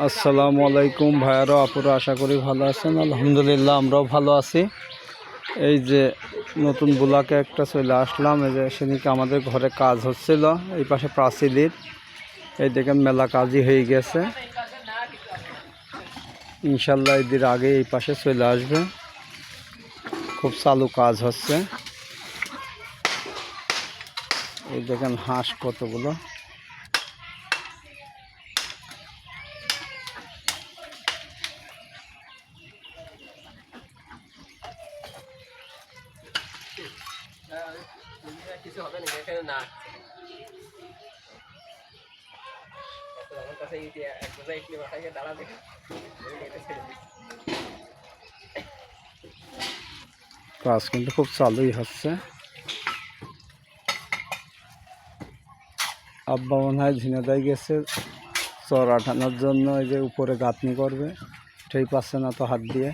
আসসালামু আলাইকুম ভাইয়ারা আপুরা, আশা করি ভালো আছেন। আলহামদুলিল্লাহ আমরাও ভালো আছি। এই যে নতুন ব্লকে একটা চলে আসলাম। এই যে সেদিকে আমাদের ঘরে কাজ হচ্ছিল, এই পাশে প্রাচীরের এই দেখেন মেলা কাজই হয়ে গেছে। ইনশাল্লাহ ঈদের আগে এই পাশে চলে আসবে। খুব চালু কাজ হচ্ছে। এই দেখেন হাঁস কতগুলো। কিছু হবে না এখানে না আমার কাছে এক বোঝা ইটলি মাথায় দাঁড়াবে। কাজ কিন্তু খুব চালুই হচ্ছে। আব্বা মনে হয় ঝিনাইদহ গেছে চর আটানোর জন্য। এই যে উপরে গাঁথনি করবে, সেই পাচ্ছে না তো হাত দিয়ে।